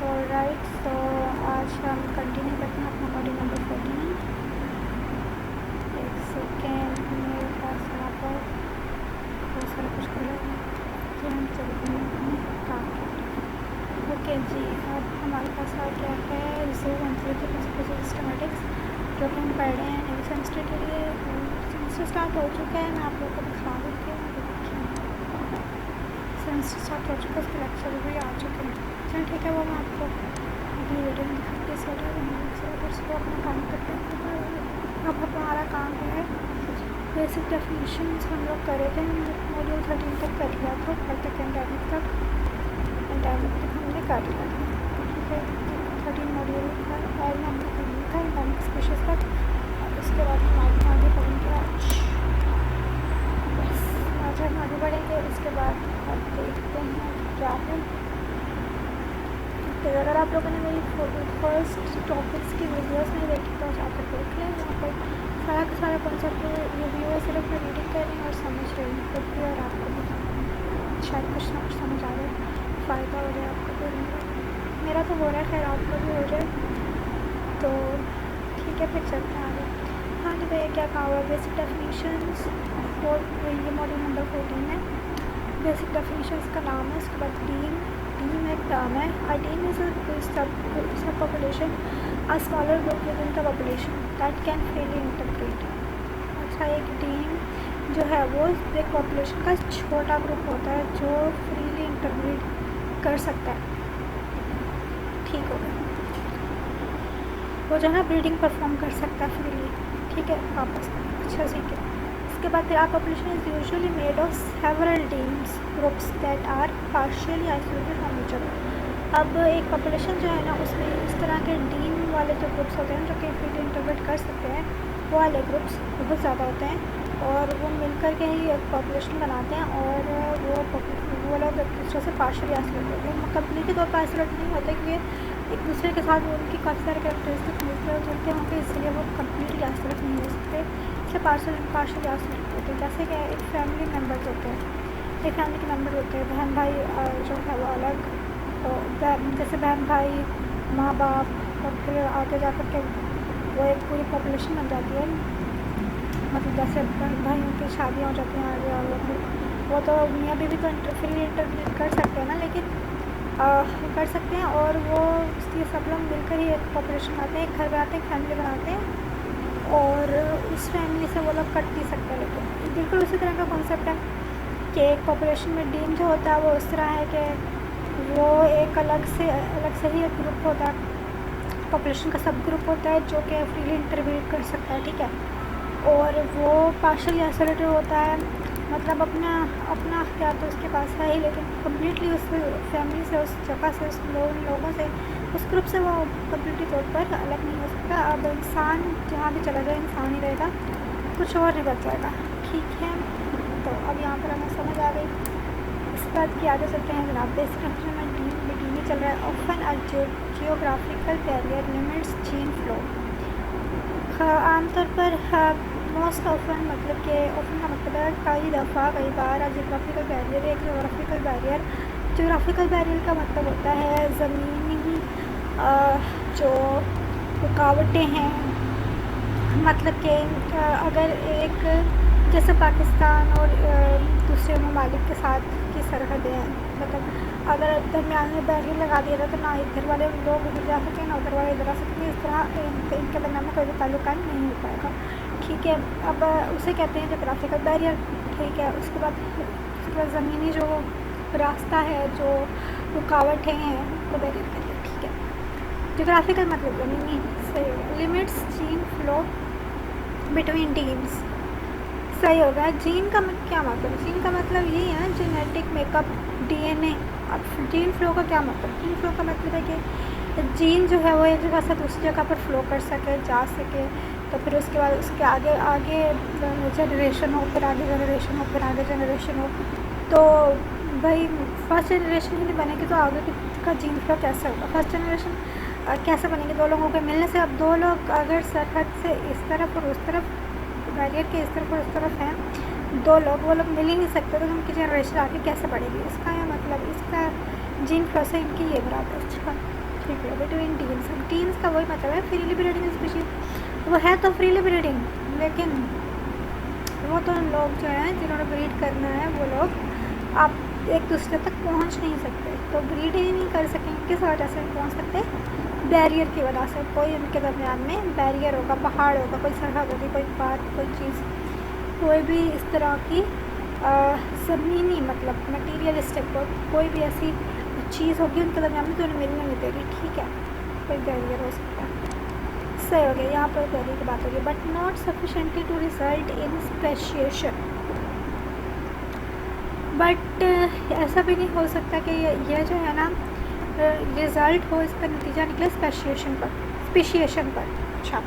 Alright, सो आज हम continue करते हैं अपना मॉड्यूल नंबर 14। एक सेकेंड, मेरे पास यहाँ पर बहुत सारा कुछ खुला है कि हम चलते हैं अपने काम की। ओके जी, अब हमारे पास आ गया है reserve enthalpy principles of systematics, जो कि हम पढ़ रहे हैं नए सेमेस्टर के लिए। सेमेस्टर स्टार्ट हो चुका है, मैं आप लोगों को दिखा देती हूँ। सेमेस्टर स्टार्ट हो चुका है, उसके लेक्चर भी आ चुके हैं। चलो ठीक है, वो मैं आपको अभी वीडियो में दिखाती हूँ। इसको अपना काम करते हैं। अब हमारा काम है बेसिक डेफिनेशंस हम लोग करे थे, मॉड्यूल 13 तक कर लिया था, कल तक एंडेमिक तक हमने कर लिया था। ठीक है, 13 मॉड्यूल था और हमने कर लिया था एंडेमिक स्पीशीज़ तक। और उसके बाद हम आगे पढ़ेंगे आज हम आगे बढ़ेंगे। उसके बाद अब देखते हैं क्या है। तो अगर आप लोगों ने मेरी फर्स्ट टॉपिक्स की वीडियोस नहीं देखी तो जाकर देख लें। यहाँ पर सारा का सारा कॉन्सेप्ट रिव्यू है, सिर्फ मैं रीडिंग कर रही हूँ और समझ रही हूँ खुद भी, और आपको भी शायद कुछ ना कुछ समझ आ जाए, फ़ायदा हो जाए आपको भी। मेरा तो हो रहा है, खैर आपको भी हो जाए तो ठीक है। फिर चलते हैं आगे। हाँ जी भैया, क्या कहा हुआ है बेसिक डेफिनेशंस, और ये मॉड्यूल नंबर 14 है। बेसिक डेफिनेशंस का नाम है, उसके बाद टीम एक टर्म है। अ टीम इज सब population, a smaller group with in the population that can freely interpret. अच्छा, एक टीम जो है वो एक पॉपुलेशन का छोटा ग्रुप होता है जो फ्रीली इंटरप्रेट कर सकता है। ठीक हो गया, वो जो है ब्रीडिंग परफॉर्म कर सकता है फ्रीली। ठीक है, वापस अच्छा ठीक है। इसके बाद फिर population is usually made of several teams groups that are partially isolated from each other. अब एक पॉपुलेशन जो है ना, उसमें इस तरह के टीम वाले जो ग्रुप्स होते हैं जो कि फ्रीली इंटरप्रेट कर सकते हैं, वो वाले ग्रुप्स बहुत ज़्यादा होते हैं और वो मिलकर के ही एक पॉपुलेशन बनाते हैं। और वो लोग एक दूसरे से पार्शियली आइसोलेट होते हैं, कंप्लीटली तौर पर आइसोलेट नहीं होते, क्योंकि एक दूसरे के साथ उनकी काफ़ी सारे कैरेक्टरिस्टिक मिलते हैं जुलते होंगे, इसलिए वो कम्प्लीटली आइसोलेट नहीं हो सकते, इसलिए पार्शियली आइसोलेट होते हैं। जैसे कि एक फैमिली मेम्बर्स होते हैं, एक फैमिली के मेम्बर होते हैं, बहन भाई जो है वो अलग, तो जैसे बहन भाई, माँ बाप, और फिर आगे जा कर के वो एक पूरी पॉपुलेशन बन जाती है। मतलब जैसे भाइयों की शादियाँ हो जाती हैं आगे, और वो तो मियाँ बीवी तो फ्रीली इंटरप्रेट कर सकते हैं ना, लेकिन कर सकते हैं। और वो ये सब लोग मिलकर ही एक पॉपुलेशन बनाते हैं, एक घर बनाते हैं, एक फैमिली बनाते हैं, और उस फैमिली से वो लोग कट नहीं सकते। लेकिन बिल्कुल उसी तरह का कॉन्सेप्ट है कि एक पॉपुलेशन में टीम जो होता है वो उस तरह है कि वो एक अलग से ही एक ग्रुप होता है, पॉपुलेशन का सब ग्रुप होता है जो कि फ्रीली इंटरप्रेट कर सकता है। ठीक है, और वो पार्शियली आइसोलेटेड होता है, मतलब अपना क्या तो उसके पास है ही, लेकिन कम्प्लीटली उस फैमिली से, उस जगह से, उस लोगों से, उस ग्रुप से वो कम्प्लीटली तौर पर अलग नहीं हो सकता। अब इंसान जहाँ भी चला जाए इंसान ही रहेगा, कुछ और नहीं बच जाएगा। ठीक है, तो अब यहाँ पर हमें समझ आ गई। इस बात की आगे चलते हैं जनाब। बेसिक डेफिनेशन में टीम चल रहा है। Often a geographical barrier limits gene flow. आमतौर पर मोस्ट ऑफन मतलब कि ऑफन का मतलब है कई दफ़ा, कई बार। जियोग्राफिकल बैरियर, एक जियोग्राफिकल बैरियर का मतलब होता है ज़मीनी जो रुकावटें हैं। मतलब कि अगर एक जैसे पाकिस्तान और दूसरे ममालिक के साथ की सरहदें हैं, मतलब अगर दरमियान में बैरियर लगा दिया जाए तो ना इधर वाले लोग उधर जा सकें ना उधर वाले इधर आ सकें, इस तरह इनके दरमियान में कोई भी ताल्लुक नहीं हो पाएगा। ठीक है, अब उसे कहते हैं जियोग्राफिकल बैरियर। ठीक है, उसके बाद ज़मीनी जो रास्ता है, जो रुकावटें हैं, तो बैरियर कहते हैं। ठीक है, जियोग्राफिकल मतलब ज़मीनी से limits gene flow between teams. सही होगा। जीन का क्या मतलब? जीन का मतलब ये है जेनेटिक मेकअप, डीएनए। अब जीन फ्लो का क्या मतलब? जीन फ्लो का मतलब है कि जीन जो है वो एक जगह से दूसरी जगह पर फ्लो कर सके, जा सके, तो फिर उसके बाद उसके आगे जनरेशन हो, फिर आगे जनरेशन हो, फिर आगे जनरेशन हो। तो भाई फर्स्ट जनरेशन ही नहीं बनेगी तो आगे का जीन फ्लो कैसे होगा? फर्स्ट जनरेशन कैसे बनेगी? दो लोगों के मिलने से। अब दो लोग अगर सरहद से इस तरफ और उस तरफ, बैरियर के इस तरफ और उस तरफ हैं, दो लोग, वो लोग मिल ही नहीं सकते, तो उनकी जनरेशन आगे कैसे बढ़ेगी? इसका यह मतलब, इसका जीन फ्लो से इनकी ये बराबर। अच्छा ठीक है, बिटवीन टीम्स। टीम्स का वही मतलब है फ्रीली ब्रीडिंग स्पीशीज, वो है तो फ्रीली ब्रीडिंग, लेकिन वो तो लोग जो हैं जिन्होंने ब्रीड करना है वो लोग आप एक दूसरे तक पहुंच नहीं सकते, तो ब्रीड ही नहीं कर सकेंगे। किस वजह से नहीं पहुंच सकते? बैरियर की वजह से। कोई उनके दरमियान में बैरियर होगा, पहाड़ होगा, कोई सरहद होगी, कोई बात, कोई चीज़, कोई भी इस तरह की ज़मीनी मतलब मटीरियलिस्टिक कोई भी ऐसी चीज़ होगी उनके दरमियान में तो उन्हें मिलने नहीं देगी। ठीक है, कोई बैरियर हो सकता है। सही हो गया, यहाँ पर बैरियर की बात होगी। But not sufficiently to result in speciation. बट ऐसा भी नहीं हो सकता कि यह जो है ना रिज़ल्ट हो, इसका नतीजा निकले स्पेशिएशन पर। अच्छा,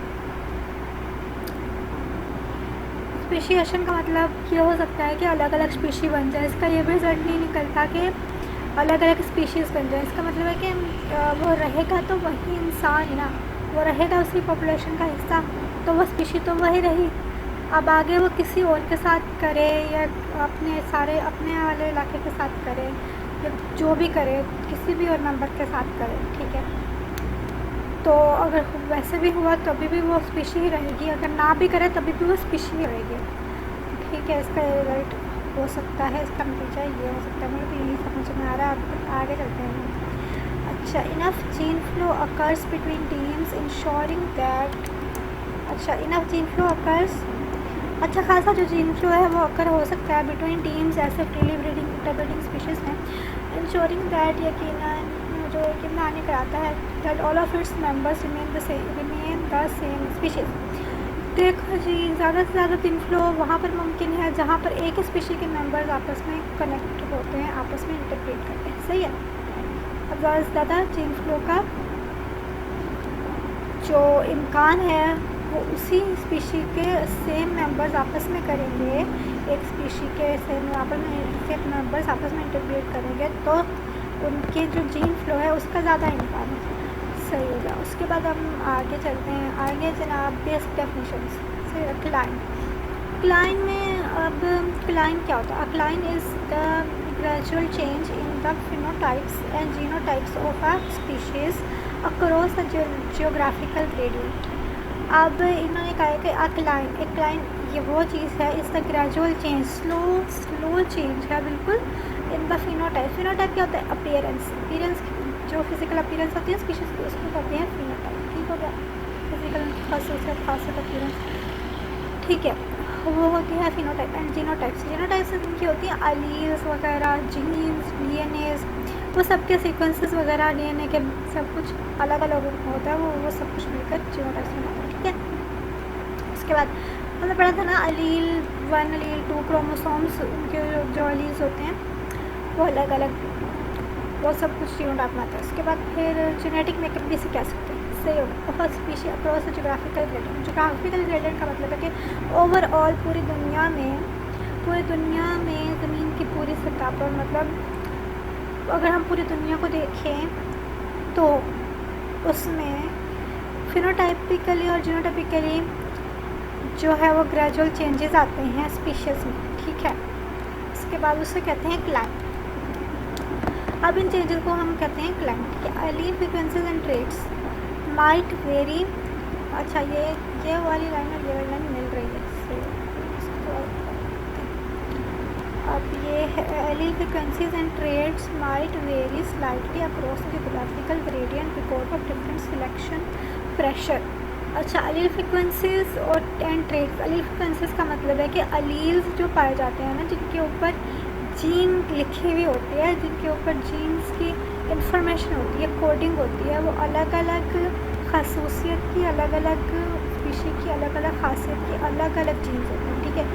स्पेशिएशन का मतलब ये हो सकता है कि अलग अलग स्पीशी बन जाए। इसका ये भी रिजल्ट नहीं निकलता कि अलग अलग स्पीशीज़ बन जाए। इसका मतलब है कि वो रहेगा तो वही इंसान ना, वो रहेगा उसी पॉपुलेशन का हिस्सा, तो वो स्पीशी तो वही रही। अब आगे वो किसी और के साथ करे या अपने वाले इलाके के साथ करे या जो भी करे, किसी भी और मेंबर के साथ करे। ठीक है, तो अगर वैसे भी हुआ तभी भी वो स्पीशी ही रहेगी, अगर ना भी करे तभी भी वो स्पीशी ही रहेगी। ठीक है, इसका रिजल्ट हो सकता है, इसका नतीजा ये हो सकता है। मुझे भी यही समझ में आ रहा है, अब आगे चलते हैं। अच्छा, enough gene flow occurs between teams ensuring that. अच्छा, इनफ जीन फ्लो अकर्स, अच्छा खासा जो जीन फ्लो है वो अकर हो सकता है बिटवीन टीम्स ऐसे फ्रीली ब्रीडिंग इंटरब्रीडिंग स्पीशीज़ में। इंश्योरिंग दैट यकीनन जो यकीन दहानी कराता है that all of its members remain the same species. देखो जी, ज़्यादा से ज़्यादा जीन फ्लो वहाँ पर मुमकिन है जहाँ पर एक ही स्पीशी के मेंबर्स आपस में कनेक्ट होते हैं, आपस में इंटरप्रेट करते हैं। सही है, अब ज़्यादा से ज़्यादा जीन फ्लो का जो इम्कान है वो उसी स्पीशी के सेम मेंबर्स आपस में करेंगे, एक स्पीशी के सेम मेंबर्स आपस में इंटरप्रेट करेंगे तो उनके जो जीन फ्लो है उसका ज़्यादा इम्कान है। सही होगा। उसके बाद हम आगे चलते हैं। आगे जनाब बेसिक डेफिनेशंस से क्लाइन में, अब क्लाइन क्या होता है? Cline is the gradual change in the phenotypes and genotypes of a species across a geographical gradient. अब इन्होंने कहा है कि एक्लाइन ये वो चीज़ है, इस the gradual change, slow change है बिल्कुल इन द फिनोटाइप। फिनोटाइप क्या होता है? अपीयरेंस जो फिजिकल अपीयरेंस होती है स्पीशीज़ की उसको कहते हैं फिनोटाइप। ठीक हो गया, फिजिकल खासियत अपीयरेंस। ठीक है, वो होती है फिनोटाइप। एंड जीनोटाइप्स इनकी होती हैं अलील्स वगैरह, जीन्स, डीएनएज, वो सब के सीक्वेंसेस वगैरह, डीएनए के सब कुछ अलग अलग होता है, वो सब कुछ मिलकर जीनोटाइप्स बनाते हैं। ठीक है, उसके बाद हमने पढ़ा था ना अलील 1 अलील 2 क्रोमोसोम्स, उनके जो अलील्स होते हैं वो अलग अलग, वो सब कुछ जीनोटाइप बनाते हैं। उसके बाद फिर जेनेटिक मेकअप भी से कह सकते हैं। सही होगा। बहुत species across geographical gradient. Geographical gradient का मतलब है कि ओवरऑल पूरी दुनिया में ज़मीन की पूरी सतह पर, मतलब अगर हम पूरी दुनिया को देखें तो उसमें फिनोटाइपिकली और जीनोटाइपिकली जो है वो ग्रेजुअल चेंजेस आते हैं स्पीशीज़ में। ठीक है, इसके बाद उसे कहते हैं क्लाइन। अब इन चेंजेस को हम कहते हैं cline. Allele frequencies and traits might vary. अच्छा, ये वाली लाइन और ये वाली लाइन मिल रही है इससे। अब ये है allele frequencies and traits might very slightly across the geographical gradient because of different selection pressure. अच्छा, अलील फ्रीक्वेंसीज और एंड ट्रेट्स। अलील फ्रीक्वेंसीज का मतलब है कि अलील्स जो पाए जाते हैं ना, जिनके ऊपर जीन लिखी हुई होती है, जिनके ऊपर जीन्स की इंफॉर्मेशन होती है, कोडिंग होती है, वो अलग अलग खासूसियत की, अलग अलग स्पीशी की, अलग अलग खासियत की अलग अलग जीन्स होती हैं। ठीक है,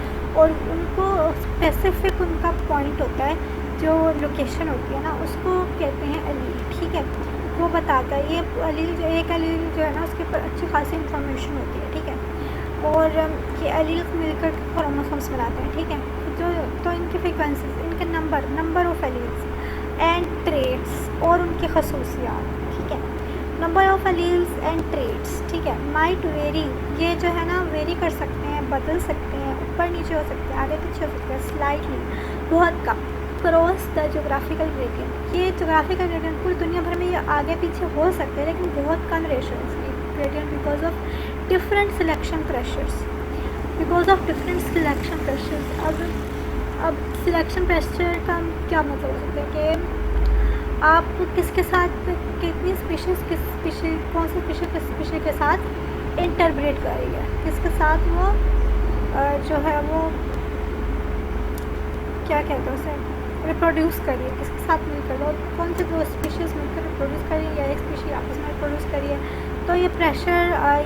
और उनको स्पेसिफिक उनका पॉइंट होता है, जो लोकेशन होती है ना, उसको कहते हैं अलील। ठीक है, वो बताता है ये अलील जो एक अलील जो है ना उसके ऊपर अच्छी खासी इंफॉर्मेशन होती है। ठीक है, और ये अलील मिलकर क्रोमोसोम्स बनाते हैं। ठीक है, तो इनकी फ्रीक्वेंसीज, इनके number of alleles and traits और उनकी खसूसियात। ठीक है, number of alleles and traits. ठीक है, माइट वेरी, ये जो है ना वेरी कर सकते हैं, बदल सकते हैं, ऊपर नीचे हो सकते हैं, आगे पीछे हो सकते हैं, स्लाइटली बहुत कम। Cross the geographical gradient. ये जोग्राफिकल ग्रेडियंट पूरी दुनिया भर में ये आगे पीछे हो सकते हैं, लेकिन बहुत कम रेशो है gradient because of different selection pressures. अब सिलेक्शन प्रेशर का क्या मतलब हो सकता है कि आप किसके साथ कितनी स्पीशीज कौन सी स्पीशीज के साथ इंटरब्रीड करेंगे, किसके साथ वो जो है वो क्या कहते हैं उसे रिप्रोड्यूस करिए, किसके साथ मिलकर, और कौन से दो स्पीशीज़ मिलकर रिप्रोड्यूस करिए या एक स्पीशीज आपस में रिप्रोड्यूस करिए। तो ये प्रेशर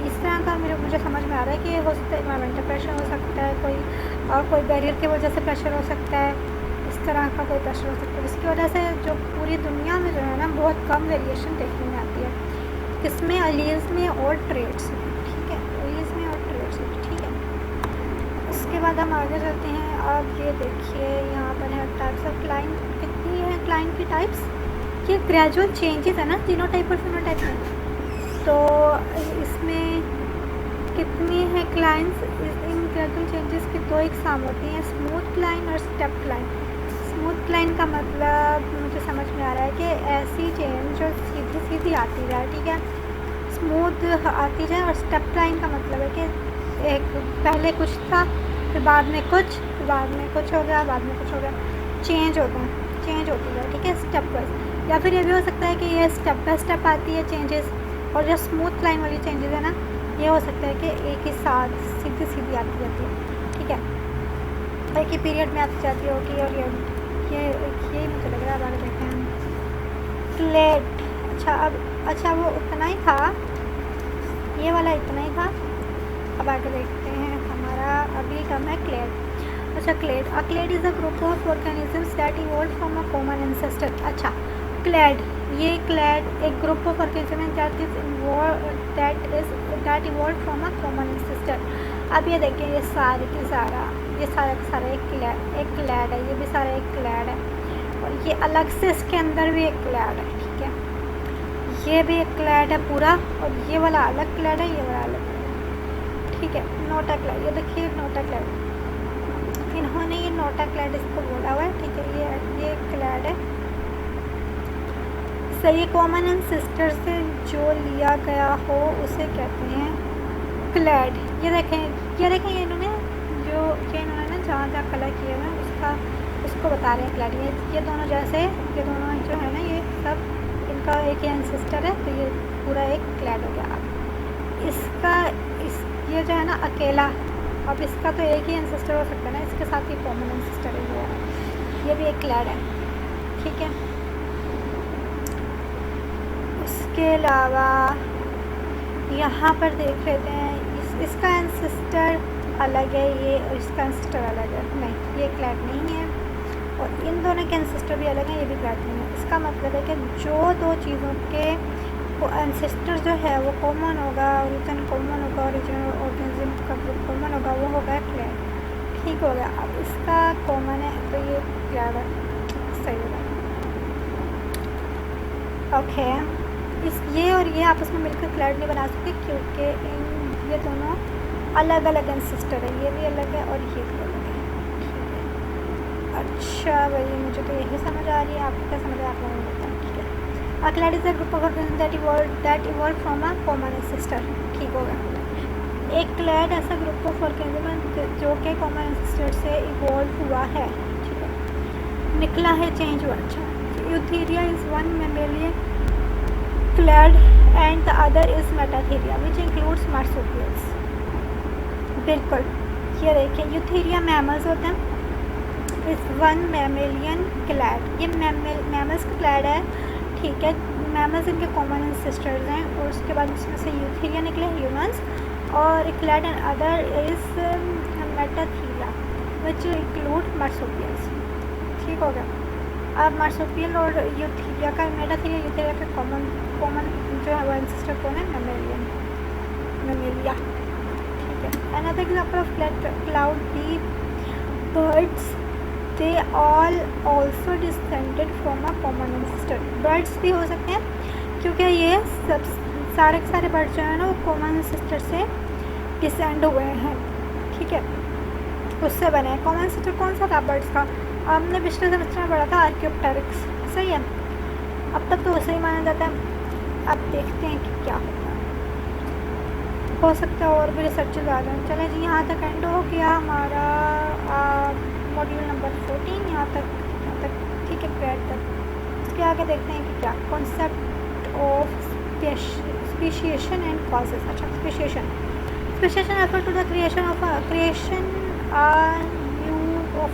इस तरह का मुझे समझ में आ रहा है कि हो सकता है इन्वायरमेंटल प्रेशर हो सकता है, कोई बैरियर की वजह से प्रेशर हो सकता है, इस तरह का कोई प्रेशर हो सकता है जिसकी वजह से जो पूरी दुनिया में जो है ना बहुत कम वेरिएशन देखने में आती है, किसमें अलीज में और ट्रेड्स में। ठीक है, अलीज में और ट्रेड्स में। ठीक है, उसके बाद हम आगे चलते हैं। अब ये देखिए यहाँ पर है टाइप्स ऑफ क्लाइन, कितनी है क्लाइन की टाइप्स, ये ग्रेजुअल चेंजेस है ना जीनोटाइप और फिनोटाइप में। तो इसमें कितनी है क्लाइंस, इन ग्रेजुअल चेंजेस की दो एग्जाम होती हैं, स्मूथ क्लाइन और स्टेप क्लाइन। स्मूथ क्लाइन का मतलब मुझे समझ में आ रहा है कि ऐसी चेंज जो सीधी सीधी आती जाए, ठीक है, स्मूथ आती जाए। और स्टेप क्लाइन का मतलब है कि एक पहले कुछ था, फिर बाद में कुछ, फिर बाद में कुछ हो गया, बाद में कुछ हो गया, चेंज होता है, चेंज होती है। ठीक है, स्टेप वाइज। या फिर ये भी हो सकता है कि ये स्टेप बाय स्टेप आती है चेंजेस, और जो स्मूथ लाइन वाली चेंजेस है ना, ये हो सकता है कि एक ही साथ सीधी सीधी आती जाती है। ठीक है, एक ही पीरियड में आती जाती होगी। और ये मुझे लग रहा है, आगे देखते हैं। क्लेड, अच्छा वो उतना ही था, ये वाला इतना ही था। अब आगे देखते हैं, हमारा अभी कम है क्लेड। अच्छा, clade is a group of organisms that evolve from a common ancestor. अच्छा, क्लेड एक group of organism that evolve from a common ancestor. अब ये देखिए, ये सारा का सारा एक क्लैड है, ये भी सारा एक क्लैड है, और ये अलग से इसके अंदर भी एक क्लैड है। ठीक है, ये भी एक क्लैड है पूरा, और ये वाला अलग क्लैड है, ये वाला अलग क्लैड। ठीक है, नोटा क्लैड, ये देखिए नोटा क्लैड, इन्होंने ये नोटा क्लैड इसको बोला हुआ है। ठीक है, ये क्लैड है सही, कॉमन एंसेस्टर से जो लिया गया हो उसे कहते हैं क्लैड। ये देखें इन्होंने ना जहाँ जहाँ कलर किए हुए हैं उसको बता रहे हैं क्लैड। ये दोनों जैसे, ये दोनों जो है ना, ये सब इनका एक ही एंसेस्टर है, तो ये पूरा एक क्लैड हो गया। ये जो है ना अकेला, अब इसका तो एक ही एंसेस्टर हो सकता है ना, इसके साथ ही कॉमन एंसेस्टर है, ये भी एक क्लैड है। ठीक है, इसके अलावा यहाँ पर देख लेते हैं, इसका एंसेस्टर अलग है ये, और इसका एंसेस्टर अलग है। नहीं, ये क्लैड नहीं है, और इन दोनों के एंसेस्टर भी अलग हैं, ये भी क्लैड नहीं है। इसका मतलब है कि जो दो चीज़ों के वो एंसेस्टर जो है वो कॉमन होगा, ओरिजिन कॉमन होगा, ओरिजिनल ऑर्गेनिज्म का ग्रुप कॉमन होगा, वो होगा क्लैड। ठीक हो गया, अब इसका कॉमन है तो ये क्लैड है, सही होगा। ओके, ये और ये आपस में मिलकर क्लैड नहीं बना सकते, क्योंकि ये दोनों अलग अलग एंसेस्टर है, ये भी अलग है और ये भी अलग है। ठीक है, अच्छा भाई, मुझे तो यही समझ आ रही है, आपको क्या समझ आ रहा है बताएं। ठीक है, a clade is a group of organism that evolve from a common ancestor. ठीक होगा, एक क्लैड ऐसा ग्रुप ऑफ ऑर्गेनिज्म जो कि कॉमन एंसेस्टर से इवॉल्व हुआ है। ठीक है, निकला है, चेंज हुआ। अच्छा, Eutheria is one mammalian clad and the other is metatheria which includes marsupials। बिल्कुल, ये देखिए, यूथेरिया मैमल्स होते हैं, इस वन मैमेलियन क्लैड, ये मैमल्स का क्लैड है। ठीक है, मैमल्स इनके कॉमन एंसेस्टर्स हैं, और उसके बाद इसमें से यूथेरिया निकले ह्यूमंस, और clad and other is Metatheria which include marsupials. ठीक हो गया, अब मार्सुपियल और यूथेरिया का, मेटाथीरिया यूथेरिया का कॉमन जो है वो एंसेस्टर कौन है, मैमेलिया। ठीक है, another example of clade be birds, they all also descended from a common ancestor. Birds भी हो सकते हैं, क्योंकि ये सब सारे के सारे बर्ड्स जो है ना वो कॉमन एंसेस्टर से डिसेंड हुए हैं। ठीक है, उससे बने हैं। कॉमन एंसेस्टर कौन सा था बर्ड्स का, हमने पिछले सेमेस्टर में पढ़ा था आर्कियोप्टेरिक्स, सही है। अब तक तो वैसे ही माना जाता है, अब देखते हैं कि क्या होता है, हो सकता है और भी रिसर्चेज आ जाएँ। चलें जी, यहाँ तक एंड हो गया हमारा मॉड्यूल नंबर 14, यहाँ तक ठीक है, ग्रेड तक। इसके आगे देखते हैं कि क्या concept of speciation and causes. अच्छा, speciation refer to the creation of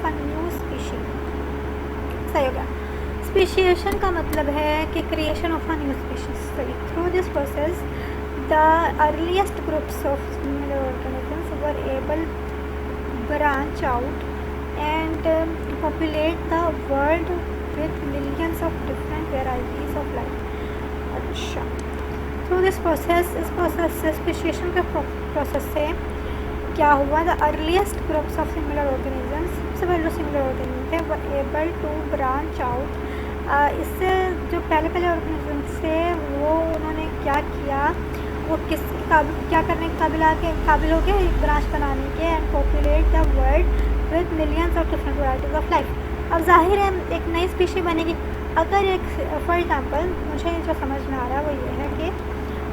a new species। सही हो गया। स्पेशिएशन का मतलब है कि creation of a new species. सही। Through this process the earliest groups of similar organisms were able branch out and populate the world with millions of different varieties of life। अच्छा, through this process, इस process से speciation के process से क्या हुआ, the earliest groups of similar organisms, सबसे पहले जो सिमिलर ऑर्गेनिज्म थे वो एबल टू ब्रांच आउट। इससे जो पहले ऑर्गेनिजम्स थे वो उन्होंने क्या किया, वो क्या करने के काबिल हो गए, एक ब्रांच बनाने के, and populate the world with millions of different varieties of life. अब जाहिर है एक नई स्पीशी बनेगी। अगर एक फॉर एग्जांपल मुझे जो समझ में आ रहा है वो ये है कि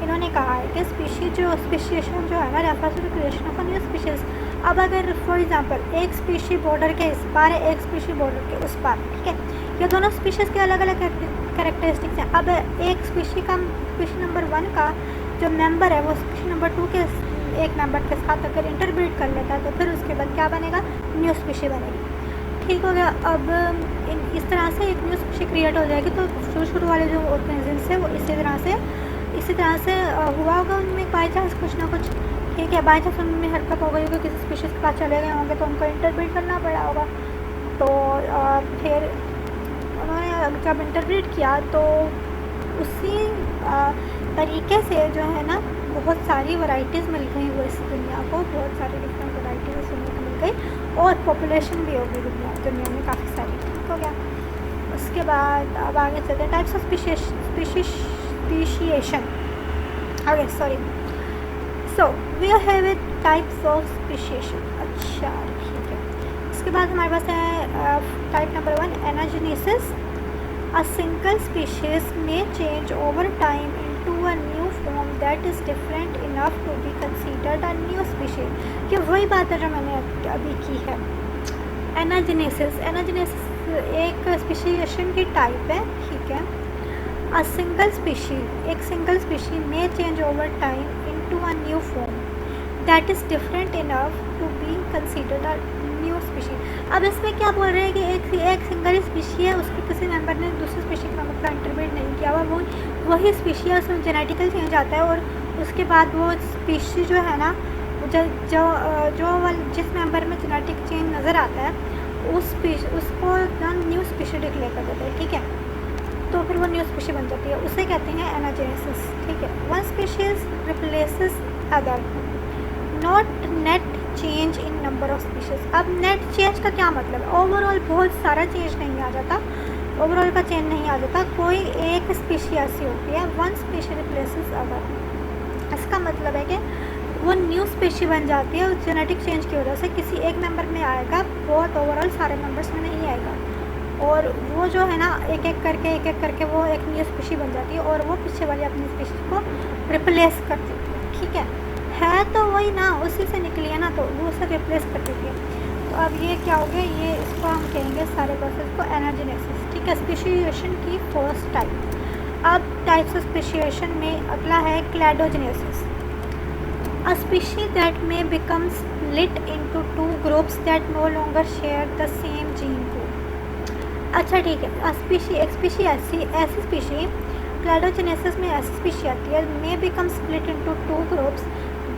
इन्होंने कहा है कि स्पेशिएशन जो है ना refers to the creation of a new species. अब अगर फॉर एग्जांपल एक स्पीशी बॉर्डर के इस पार है, एक स्पीशी बॉर्डर के उस पार, ठीक है, ये दोनों स्पीशीज़ के अलग अलग कैरेक्टरिस्टिक्स हैं। अब एक स्पीशी नंबर 1 का जो मेंबर है वो स्पीशी नंबर 2 के एक मेंबर के साथ अगर इंटरब्रीड कर लेता है तो फिर उसके बाद क्या बनेगा, न्यू स्पीशी बनेगी। ठीक हो गया। अब इस तरह से एक न्यू स्पीशी क्रिएट हो जाएगी। तो शुरू वाले जो ऑर्गेनिजम्स है वो इसी तरह से हुआ होगा उनमें बाई चांस कुछ ना कुछ, ठीक है, बाई चांस उनमें हरकत हो गई होगी, किसी स्पीशीज़ के पास चले गए होंगे तो उनको इंटरब्रीड करना पड़ा होगा। तो फिर उन्होंने जब इंटरब्रीड किया तो उसी तरीके से जो है ना बहुत सारी वैराइटीज़ मिल गई वो इस दुनिया को, बहुत सारी डिफरेंट वैराइटीज़ इस दुनिया को मिल गई और पॉपुलेशन भी होगी दुनिया में काफ़ी सारी। ठीक हो गया। उसके बाद अब आगे चलते हैं types of speciation. Okay, sorry, so we have it types of speciation. अच्छा, ठीक है। उसके बाद हमारे पास है type number 1 anagenesis. A single species may change over time into a new form that is different enough to be considered a new species। ये वही बात है जो मैंने अभी की है। एनाजेनेसिस एक स्पेशिएशन की टाइप है, ठीक है। A single species may change over time into a new form that is different enough to be considered a new species. अब इसमें क्या बोल रहे हैं कि एक सिंगल स्पीशी है, उसके किसी मेंबर ने दूसरे स्पीशी का मतलब इंटरब्रीड नहीं किया हुआ, वही स्पीशी है, उसमें जेनेटिकल चेंज आता है और उसके बाद वो स्पीशी जो है ना जिस मेंबर में जेनेटिक चेंज नज़र आता है उसको न्यू स्पीशी डिक्लेयर कर देते हैं, ठीक है। तो फिर वो न्यू स्पीशी बन जाती है, उसे कहते हैं एनाजेनेसिस, ठीक है। One species replaces other, not net change in number of species. अब नेट चेंज का क्या मतलब है, ओवरऑल बहुत सारा चेंज नहीं आ जाता, ओवरऑल का चेंज नहीं आ जाता, कोई एक स्पीशी ऐसी होती है, वन स्पीशी रिप्लेसेस अदर। इसका मतलब है कि वो न्यू स्पीशी बन जाती है उस जेनेटिक चेंज की वजह से, किसी एक मेंबर में आएगा, बहुत ओवरऑल सारे मेंबर्स में नहीं आएगा, और वो जो है ना एक एक करके वो एक न्यू स्पीशी बन जाती है और वो पीछे वाली अपनी स्पीशी को रिप्लेस कर देती है, ठीक है तो वही ना, उसी से निकली है ना, तो वो उसे रिप्लेस कर देती है। तो अब ये क्या हो गया, ये इसको हम कहेंगे सारे प्रोसेस को एनाजेनेसिस, ठीक है। स्पेशिएशन की फर्स्ट टाइप। अब टाइप्स ऑफ स्पेशिएशन में अगला है cladogenesis. A species that may become split into 2 groups that no longer share the same gene pool. अच्छा, ठीक है। एक स्पीशी ऐसी स्पीशी क्लैडोजेनेसिस में ऐसी स्पीशी आती है में बिकम स्प्लिट इनटू 2 ग्रुप्स,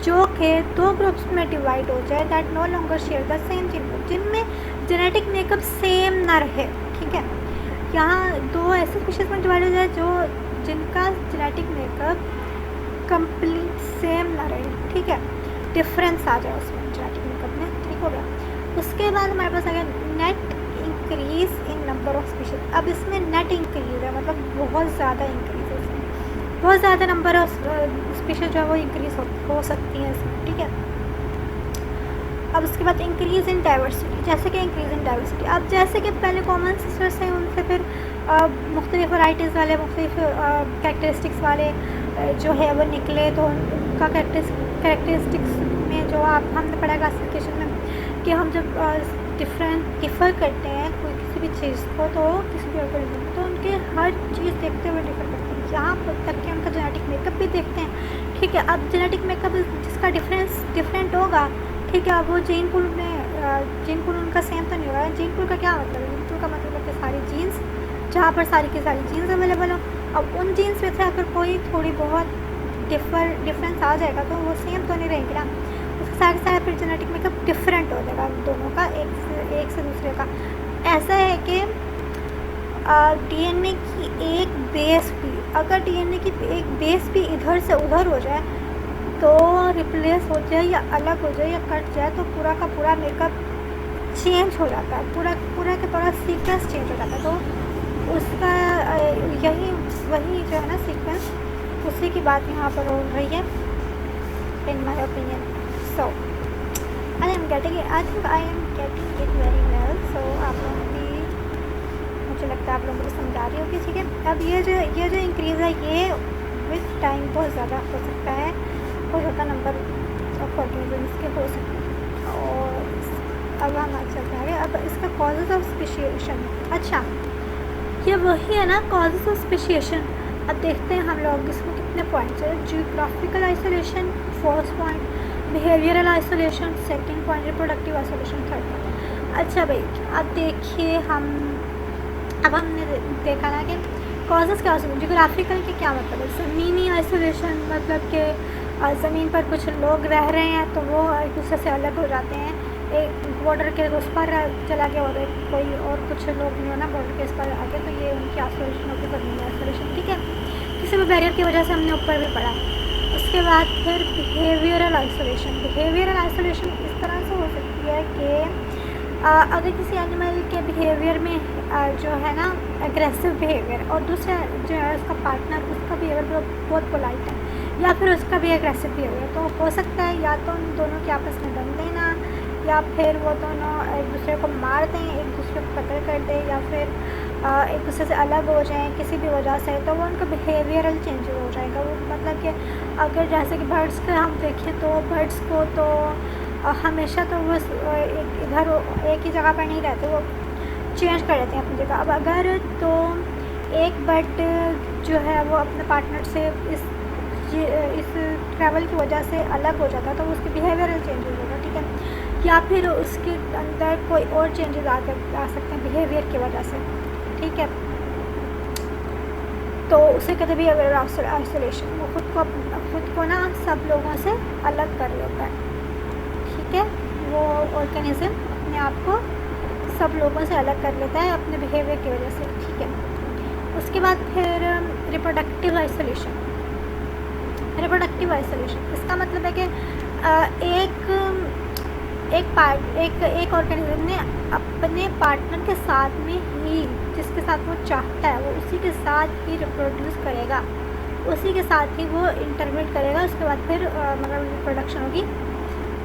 जो कि 2 ग्रुप्स में डिवाइड हो जाए, that no longer share the same gene pool, जिनमें जेनेटिक मेकअप सेम ना रहे, ठीक है। यहाँ 2 ऐसे स्पीशीज़ में डिवाइड हो जाए जिनका जेनेटिक मेकअप कंप्लीट सेम ना रहे, ठीक है, डिफरेंस आ जाए उसमें जेनेटिक मेकअप में, ठीक हो गया। उसके बाद हमारे पास आ गया net increase in number of species. अब इसमें नेट इंक्रीज है, मतलब बहुत ज़्यादा इंक्रीज है, इसमें बहुत ज़्यादा नंबर ऑफ स्पीशीज जो है वो इंक्रीज हो सकती हैं इसमें, ठीक है। अब उसके बाद इंक्रीज़ इन डाइवर्सिटी, जैसे कि इंक्रीज़ इन डाइवर्सिटी, अब जैसे कि पहले कॉमन सिस्टर्स हैं उनसे फिर मुख्तलिफ वैराइटीज़ वाले मुख्तलिफ कैरेक्टरिस्टिक्स वाले जो है वो निकले, तो उनका कैरेक्टरिस्टिक्स में जो हमने पढ़ा क्लासिफिकेशन में कि हम जब डिफ़र करते हैं कोई किसी भी चीज़ को तो किसी भी ऑर्गेनिज्म को, तो उनके हर चीज़ देखते हुए डिफ़र करते हैं, यहाँ तक कि उनका जेनेटिक मेकअप भी देखते हैं। ठीक है, अब जेनेटिक मेकअप जिसका डिफरेंट होगा, ठीक है, अब वो जीन पूल उनका सेम तो नहीं होगा। जीन पूल का क्या मतलब है? जीन पूल का मतलब है कि सारी जीन्स, जहाँ पर सारी की सारी जीन्स अवेलेबल हो, अब उन जीन्स में से अगर कोई थोड़ी बहुत डिफरेंस आ जाएगा तो वो सेम तो नहीं रहेगी ना, उसके साथ साथ फिर जेनेटिक मेकअप डिफरेंट हो जाएगा दोनों का, एक से दूसरे का। ऐसा है कि डीएनए की एक बेस भी, अगर डीएनए की एक बेस भी इधर से उधर हो जाए तो रिप्लेस हो जाए या अलग हो जाए या कट जाए तो पूरा का पूरा मेकअप चेंज हो जाता है, पूरा का पूरा सीक्वेंस चेंज हो जाता है। तो उसका वही जो है ना सीक्वेंस, उसी की बात यहाँ पर हो रही है in my opinion. So I think I am getting it very well. So आप लोग भी, मुझे लगता है आप लोगों को समझा रही होगी। ठीक है, अब ये जो इंक्रीज़ है ये विथ टाइम बहुत ज़्यादा हो सकता है, बहुत ज़्यादा नंबर ऑफ ऑर्गेनिजम्स के हो सकते हैं। और अब हम चलते हैं अब इसका कॉजेज़ ऑफ स्पेशिएशन। अच्छा, ये वही है ना कॉजेज़ ऑफ स्पेशिएशन। अब देखते हैं हम लोग इसमें कितने पॉइंट्स हैं। Geographical isolation first point, behavioural isolation second point, reproductive isolation third point. अच्छा भाई, अब देखिए अब हमने देखा ना कि कॉजेज़ क्या हो सकते हैं। जियोग्राफिकल के क्या मतलब है? ज़मीनी आइसोलेशन, मतलब कि ज़मीन पर कुछ लोग रह रहे हैं तो वो एक दूसरे से अलग हो जाते हैं, एक बॉर्डर के उस पर चला गया और कोई और कुछ लोग जो है ना बॉर्डर के इस पर आ गए, तो ये उनकी आइसोलेशन होती है, ज़मीनी आइसोलेशन। ठीक है, किसी भी बैरियर की वजह से हमने ऊपर भी पढ़ा। उसके बाद फिर बिहेवियरल आइसोलेशन इस तरह से हो सकती है कि अगर किसी एनिमल के बिहेवियर में जो है ना एग्रेसिव बिहेवियर और दूसरा जो है उसका पार्टनर, उसका बिहेवियर बहुत पोलाइट है या फिर उसका भी एग्रेसिव बिहेवियर, तो हो सकता है या तो उन दोनों के आपस में दम देना या फिर वो दोनों एक दूसरे को मार दें, एक दूसरे को कत्ल कर दें या फिर एक दूसरे से अलग हो जाएं किसी भी वजह से, तो वो उनका बिहेवियरल चेंज हो जाएगा। वो मतलब कि अगर जैसे कि बर्ड्स का हम देखें तो बर्ड्स को तो हमेशा तो वो एक ही जगह पर नहीं रहते, वो चेंज कर देते हैं अपनी जगह। अब अगर तो एक बर्ड जो है वो अपने पार्टनर से इस ट्रैवल की वजह से अलग हो जाता है तो उसके बिहेवियरल चेंजेस होगा। ठीक है, या फिर उसके अंदर कोई और चेंजेस आ सकते हैं बिहेवियर की वजह से। ठीक है, तो उसे कहते बिहेवियरल आइसोलेशन, वो खुद को ना सब लोगों से अलग कर लेता है। ठीक है, वो ऑर्गेनिज्म अपने आप को सब लोगों से अलग कर लेता है अपने बिहेवियर की वजह से। ठीक है, उसके बाद फिर रिप्रोडक्टिव आइसोलेशन। इसका मतलब है कि एक ऑर्गेनिज्म ने अपने पार्टनर के साथ में ही, जिसके साथ वो चाहता है वो उसी के साथ ही रिप्रोड्यूस करेगा, उसी के साथ ही वो इंटरमिट करेगा, उसके बाद फिर मतलब रिप्रोडक्शन होगी।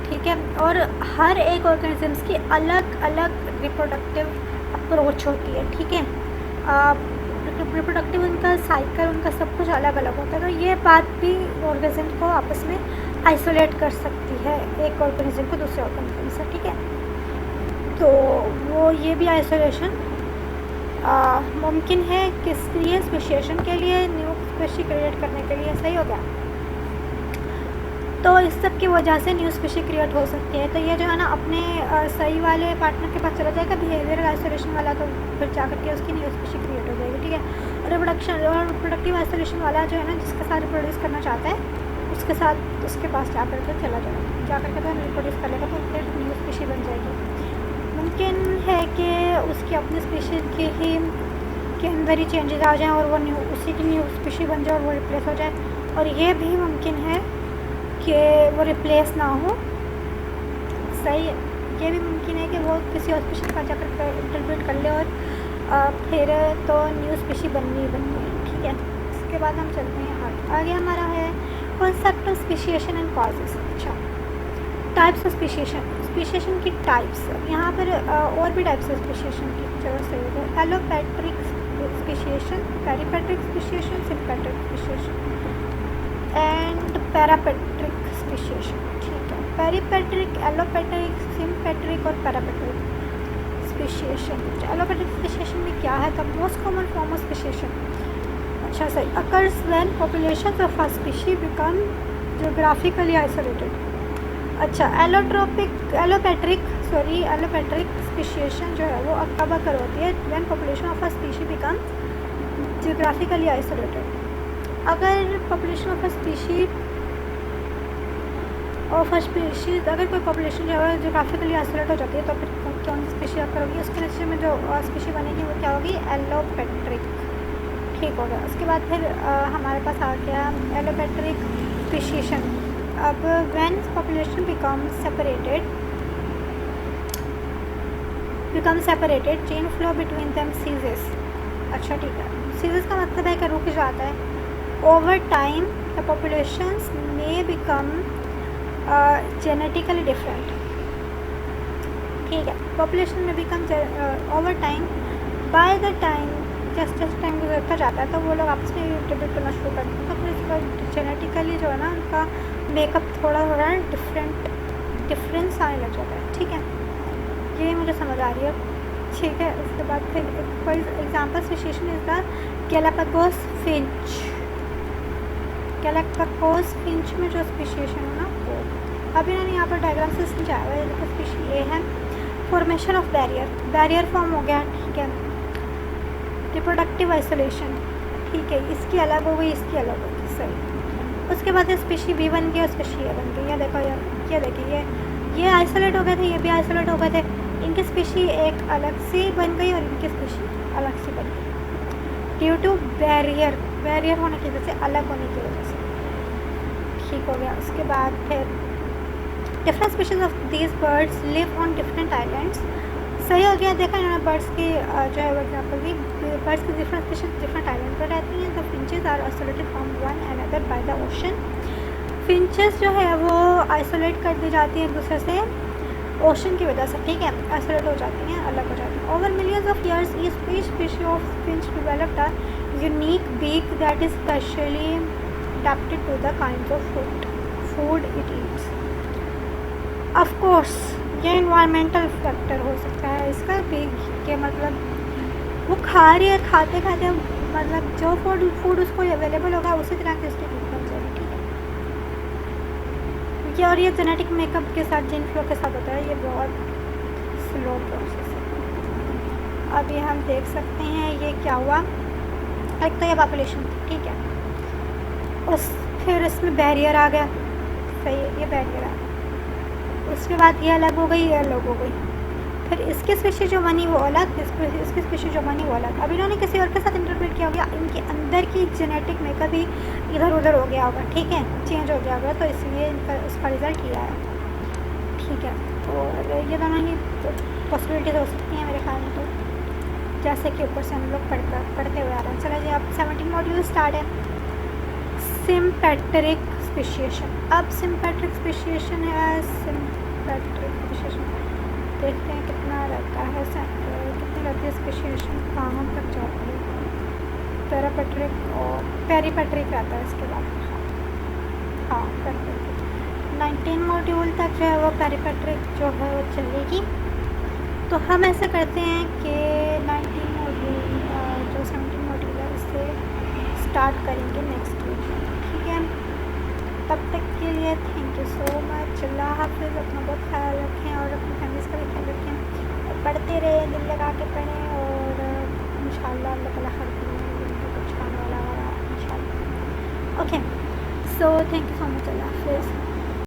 ठीक है, और हर एक ऑर्गेनिजम्स की अलग अलग रिप्रोडक्टिव अप्रोच होती है। ठीक है, रिप्रोडक्टिव उनका साइकिल, उनका सब कुछ अलग अलग होता है, तो ये बात भी ऑर्गेनिज्म को आपस में आइसोलेट कर सकती है एक ऑर्गेनिज्म को दूसरे ऑर्गेनिज्म से। ठीक है, तो वो ये भी आइसोलेशन मुमकिन है किसके लिए? स्पेशिएशन के लिए, न्यू स्पेशी क्रिएट करने के लिए। सही हो गया, तो इस सब की वजह से न्यू स्पीशी क्रिएट हो सकती है। तो ये जो है ना अपने सही वाले पार्टनर के पास चला जाएगा बिहेवियरल आइसोलेशन वाला, तो फिर जा करके उसकी न्यू स्पीशी क्रिएट हो जाएगी। ठीक है, रिप्रोडक्टिव आइसोलेशन वाला जो है ना जिसके साथ रिप्रोड्यूस करना चाहता है उसके साथ उसके पास जा करके चला जाएगा, जा करके तो रिप्रोड्यूस कर लेगा, तो फिर न्यू स्पीशी बन जाएगी। मुमकिन है कि उसकी अपनी स्पीशीज़ के अंदर ही चेंजेस आ जाएँ और वो उसी की न्यू स्पीशी बन जाए और वो रिप्लेस हो जाए। और ये भी मुमकिन है कि वो रिप्लेस ना हो। सही है, ये भी मुमकिन है कि वो किसी और स्पीशी का जाकर इंटरप्रेट कर ले और फिर तो न्यू स्पीशी बननी है। ठीक है, इसके बाद हम चलते हैं आगे हमारा है concept of speciation and causes. अच्छा, टाइप्स ऑफ स्पेशिएशन। स्पीशिएशन की टाइप्स, यहाँ पर और भी टाइप्स है स्पीशिएशन की, चलो सही हो गया। Allopatric speciation, peripatric speciation, sympatric speciation and parapatric speciation. ठीक है, पेरिपेट्रिक, एलोपैट्रिक, सिम्पेट्रिक और पैरापेट्रिक स्पीशिएशन। एलोपैट्रिक स्पीशिएशन में क्या है? The most common form of speciation, अच्छा सही, occurs when population of a species become geographically isolated. अच्छा, एलोपैट्रिक स्पीशिएशन जो है वो कब अकर होती है? When population of a species become geographically isolated. अगर पॉपुलेशन ऑफ अ स्पीशीज अगर कोई पॉपुलेशन जो है जियोग्राफिकली आइसोलेट हो जाती है तो फिर कौन सी स्पीशी अकर होगी? उसके नतीजे में जो स्पीशी बनेगी वो क्या होगी? एलोपैट्रिक। ठीक हो गया। उसके बाद फिर हमारे पास आ गया एलोपैट्रिक स्पीशिएशन। अब when population become separated gene flow between them ceases. अच्छा ठीक है, सीजेस का मतलब है कि रुक जाता है। Over time the populations may become genetically different. ठीक है, पॉपुलेशन में become over time, by the time just time गुजरता जाता है तो वो लोग आपस में डिबेट करना शुरू करते हैं, तो फिर इसका जेनेटिकली जो है ना उनका मेकअप थोड़ा डिफरेंस आने लग जाता है। ठीक है, ये मुझे समझ आ रही है। ठीक है, उसके बाद फिर for example speciation is the Galapagos finch. Galapagos finch में जो स्पीशिएशन है ना वो अभी मैंने यहाँ पर डायग्राम से समझाया हुआ है। देखो स्पीशी ये है, फॉर्मेशन ऑफ बैरियर फॉर्म हो गया। ठीक है, रिप्रोडक्टिव आइसोलेशन। ठीक है, इसकी अलग हो गई, इसकी अलग हो गई, सही। उसके बाद स्पीशी बी बन गई और स्पीशी ए बन गई। ये देखो यार, ये देखिए ये आइसोलेट हो गए थे, ये भी आइसोलेट हो गए थे। इनकी स्पीशी एक अलग से बन गई और इनकी स्पीशी अलग से बन गई ड्यू टू बैरियर होने की वजह से, अलग होने की वजह से। ठीक हो गया। उसके बाद फिर different species of these birds live on different islands. सही हो गया। देखा इन्होंने बर्ड्स की जो है वो एग्जाम्पल दी। बर्ड्स की डिफरेंट स्पीशीज डिफरेंट आइलैंड पर रहती हैं। The finches are isolated from one another by the ocean. Finches जो है वो आइसोलेट कर दी जाती हैं एक दूसरे से ओशन की वजह से। ठीक है, आइसोलेट हो जाती हैं, अलग हो जाती हैं। Over millions of years each species of finch developed a unique beak that is specially adapted to the kinds of food it eats. Of course, ये इन्वायरमेंटल फैक्टर हो सकता है इसका भी, कि मतलब वो खा रही है, खाते खाते मतलब जो फूड उसको अवेलेबल होगा उसी तरह के उसकी फूड बन जाएगी। ठीक है, ये और ये जेनेटिक मेकअप के साथ, जीन फ्लो के साथ होता है। ये बहुत स्लो प्रोसेस है। अभी हम देख सकते हैं ये क्या हुआ। एक तो ये पॉपुलेशन थी, ठीक है, फिर इसमें बैरियर आ गया। सही है, ये बैरियर आ गया। उसके बाद ये अलग हो गई, ये अलग हो गई। फिर इसकी स्पीशीज जो बनी वो अलग, इसकी स्पीशीज जो बनी वो अलग। अब इन्होंने किसी और के साथ इंटरप्रेट किया हो गया, इनके अंदर की जेनेटिक मेकअप ही इधर उधर हो गया होगा। ठीक है, चेंज हो गया होगा, तो इसलिए इसका रिजल्ट ये आया। ठीक है, और ये दोनों ही पॉसिबिलिटीज हो सकती हैं मेरे ख्याल में, तो जैसे कि ऊपर से हम लोग पढ़ते हुए आ रहे हैं। चला जी, अब 17 मॉड्यूल स्टार्ट है। Sympatric speciation. अब सिम्पेट्रिक स्पीशिएशन है। सिम्पेट्रिक स्पीशिएशन देखते हैं कितना रहता है, कितनी रहती है स्पीशिएशन, कहाँ तक जाती है। पैरापेट्रिक और पेरीपेट्रिक रहता है इसके बाद। हाँ, पेरीपेट्रिक 19 मॉड्यूल तक जो है वो पेरीपेट्रिक जो है वो चलेगी। तो हम ऐसे करते हैं कि 19 मॉड्यूल जो 17 मॉड्यूल है उससे स्टार्ट करेंगे नेक्स्ट वीक। ठीक है, तब तक के लिए थैंक यू सो मच। अल्लाह हाफिज़। अपना बहुत ख्याल रखें और अपनी फैमिलीज़ का भी ख्याल रखें और पढ़ते रहे, दिल लगा के पढ़ें और इंशाल्लाह अल्लाह ताला हर कुछ आने वाला इंशाल्लाह। Okay, so thank you so much. अल्लाह हाफिज़।